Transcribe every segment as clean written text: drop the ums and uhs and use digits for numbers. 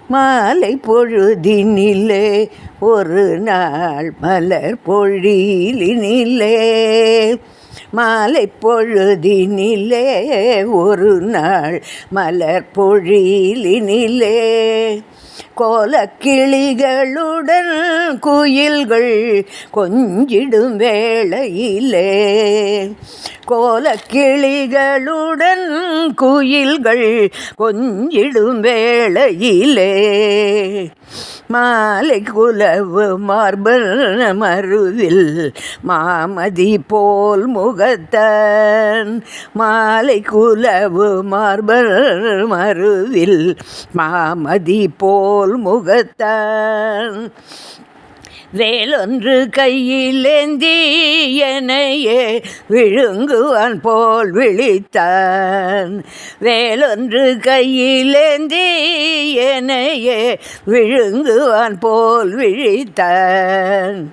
மாலை பொழுதினிலே ஒரு நாள் மலர் பொழிலினிலே மாலை பொழுதினிலே ஒரு நாள் மலர் பொழிலினிலே கோலக்கிளிகளுடன் குயில்கள் கொஞ்சிடும் வேளையிலே கோலக்கிளிகளுடன் குயில்கள் கொஞ்சிடும் வேளையிலே மாலை குலவு மார்பல் மருவில் மாமதி போல் முகத்தான் மாலை குலவு மார்பல் மருவில் மாமதி போல் முகத்தான் வேலொன்று கையிலேந்தி எனையே விழுங்குவான் போல் விழித்தான் வேலொன்று கையிலேந்தி எனையே விழுங்குவான் போல் விழித்தான்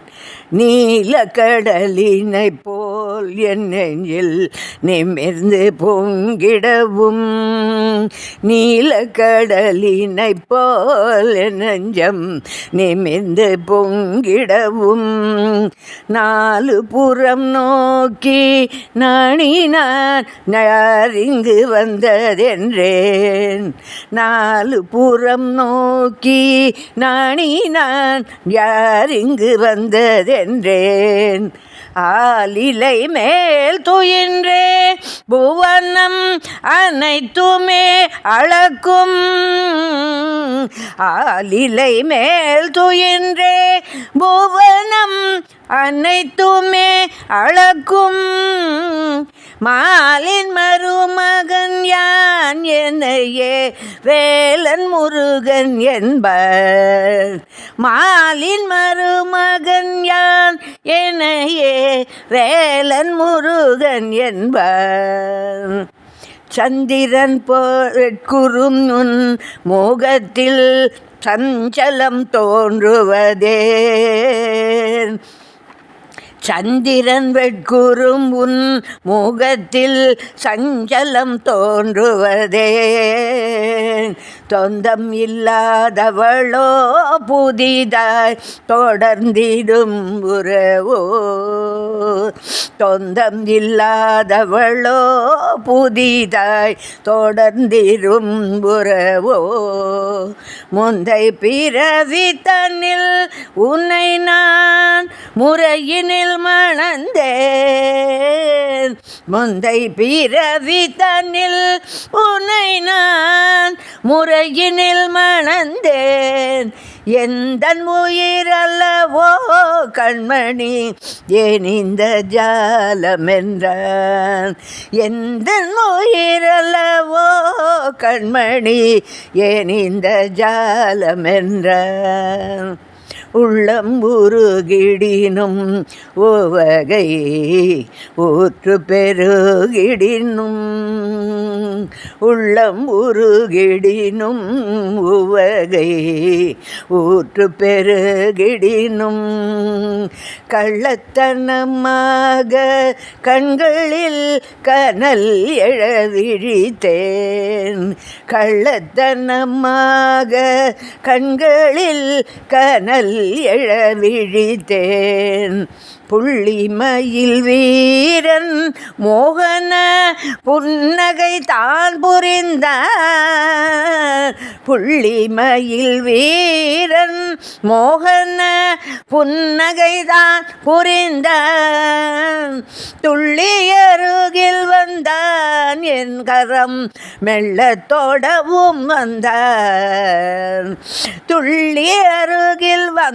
நீலக்கடலினை போல் என் நெஞ்சில் நிமிர்ந்து பொங்கிடவும் நீலக்கடலினை போல் என் நெஞ்சம் நிமிர்ந்து பொங்கிடவும் நாலு புறம் நோக்கி நாணினான் யாரிங்கு வந்ததென்றேன் நாலு புறம் நோக்கி நாணினான் யாரிங்கு வந்ததென்றேன் ஆலிலை மேல் துயின்றே புவனம் அனைத்துமே அளக்கும் ஆலிலை மேல் துயின்றே புவனம் அனைத்துமே அளக்கும் மாலின் மருமகன் யான் என்னையே வேலன் முருகன் என்பர் மாலின் மருமகன் யான் என்னையே வேலன் முருகன் என்பர் சந்திரன் போற்குறும் உன் முகத்தில் சஞ்சலம் தோன்றுவதே சந்திரன் வெட்குறும் உன் முகத்தில் சஞ்சலம் தோன்றுவதே சொந்தம் இல்லாதவளோ புதிதாய் தொடர்ந்திடும் உறவோ சொந்தம் இல்லாதவளோ புதிதாய் தொடர்ந்திடும் உறவோ முந்தை பிறவி தன்னில் உன்னை நான் முறையினில் மணந்தேன் முந்தை பிறவி தன்னில் உன்னை நான் முறையினில் மணந்தேன் எந்தன் உயிரல்லவோ கண்மணி ஏன் இந்த ஜாலம் என்றான் எந்தன் உயிரல்லவோ கண்மணி ஏன் இந்த ஜாலம் என்றான் உள்ளம் உருகிடினும் உவகை ஊற்று பெருகிடினும் உள்ளம் உருகிடினும் உவகை ஊற்று பெருகிடினும் கள்ளத்தனமாக கண்களில் கனல் எழவிழித்தேன் கள்ளத்தனமாக கண்களில் கனல் எழவிழித்தேன் புள்ளிமயில் வீரன் மோகன புன்னகை தான் புரிந்தார் புள்ளிமயில் வீரன் மோகன புன்னகை தான் புரிந்தான் துள்ளி அருகில் வந்தான் என் கரம் மெல்ல தொடவும் வந்தான் துள்ளி அருகில் வந்தான்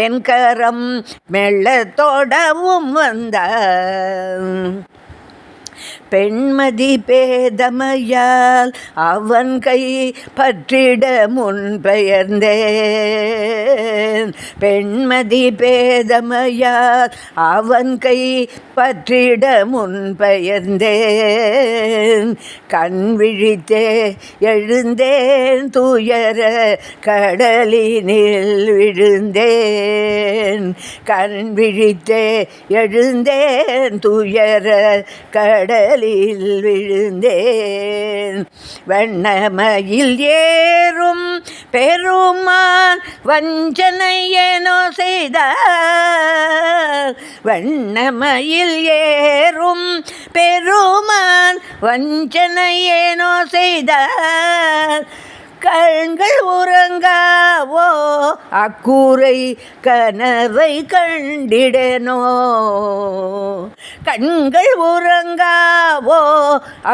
என் கரம் மெல்ல தொடவும் வந்தான் பெண்மதி பேதமையால் அவன் கை பற்றிட முன்பெயர்ந்தேன் பெண்மதி பேதமையால் அவன் கை பற்றிட முன்பெயர்ந்தேன் கண் விழித்தே எழுந்தேன் துயர கடலினில் விழுந்தேன் கண் விழித்தே எழுந்தேன் துயர கடலில் விழுந்தேன் வண்ணமயில் ஏறும் பெருமான் வஞ்சனை ஏனோ செய்தார் வண்ணமயில் ஏறும் பெருமான் வஞ்சனை ஏனோ செய்தார் கண்கள் உறங்காவோ அக்கூரை கனவை கண்டிடனோ கண்கள் உறங்காவோ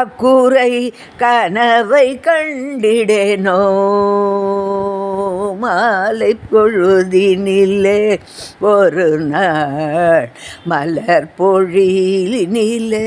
அக்கூரை கனவை கண்டிடனோ மாலை பொழுதினிலே ஒரு நாள் மலர் பொழிலினிலே